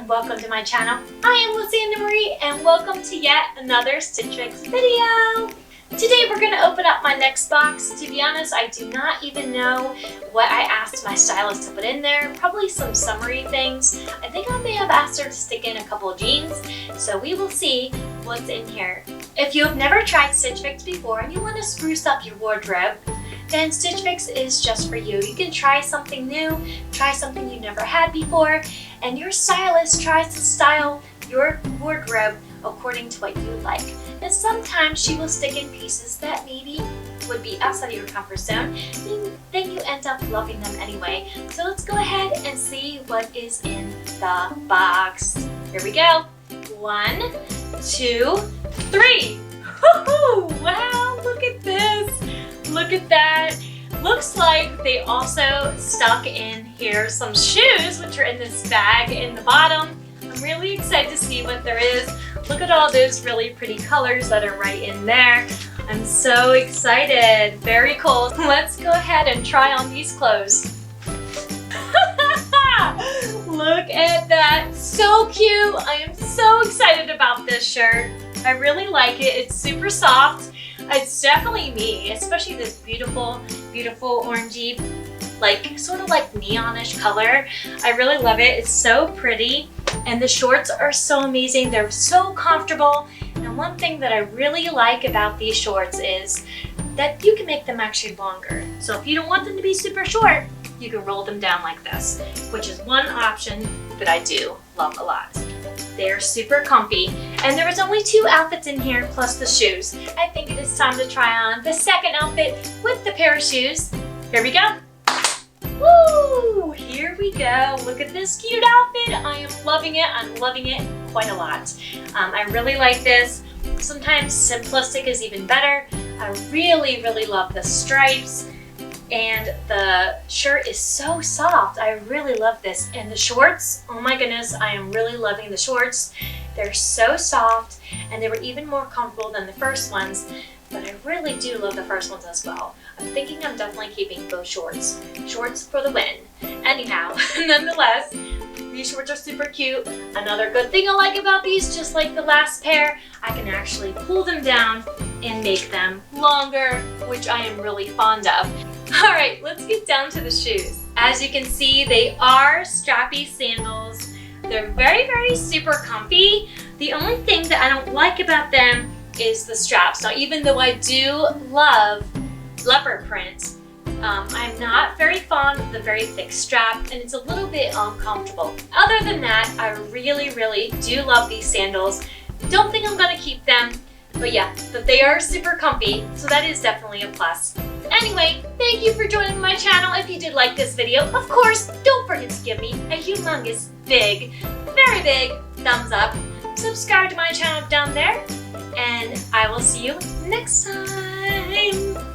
and welcome to my channel. I am Lucinda Marie and welcome to yet another Stitch Fix video. Today we're going to open up my next box. To be honest, I do not even know what I asked my stylist to put in there. Probably some summery things. I think I may have asked her to stick in a couple of jeans, so we will see what's in here. If you have never tried Stitch Fix before and you want to spruce up your wardrobe, then Stitch Fix is just for you. You can try something new, try something you never had before, and your stylist tries to style your wardrobe according to what you like. And sometimes she will stick in pieces that maybe would be outside of your comfort zone, and then you end up loving them anyway. So let's go ahead and see what is in the box. Here we go. 1, 2, 3. Woohoo! Wow, look at this. Look at that. Looks like they also stuck in here some shoes, which are in this bag in the bottom. I'm really excited to see what there is. Look at all those really pretty colors that are right in there. I'm so excited. Very cool. Let's go ahead and try on these clothes. Look at that. So cute. I am so excited about this shirt. I really like it. It's super soft. It's definitely me, especially this beautiful, beautiful orangey, like sort of like neonish color. I really love it. It's so pretty. And the shorts are so amazing. They're so comfortable. And one thing that I really like about these shorts is that you can make them actually longer. So if you don't want them to be super short, you can roll them down like this, which is one option that I do love a lot. They're super comfy. And there was only 2 outfits in here plus the shoes. I think it is time to try on the second outfit with the pair of shoes. Here we go. Woo! Here we go. Look at this cute outfit. I am loving it. I'm loving it quite a lot. I really like this. Sometimes simplistic is even better. I really, really love the stripes. And the shirt is so soft. I really love this. And the shorts, oh my goodness, I am really loving the shorts. They're so soft and they were even more comfortable than the first ones. But I really do love the first ones as well. I'm thinking I'm definitely keeping both shorts. Shorts for the win. Anyhow, nonetheless, these shorts are super cute. Another good thing I like about these, just like the last pair, I can actually pull them down and make them longer, which I am really fond of. All right, let's get down to the shoes. As you can see, they are strappy sandals. They're very, very super comfy. The only thing that I don't like about them is the straps. Now, even though I do love leopard print, I'm not very fond of the very thick strap and it's a little bit uncomfortable. Other than that, I really, really do love these sandals. Don't think I'm gonna keep them, but yeah, but they are super comfy, so that is definitely a plus. Anyway, thank you for joining my channel. If you did like this video, of course, don't forget to give me a humongous, big, very big thumbs up. Subscribe to my channel down there, and I will see you next time.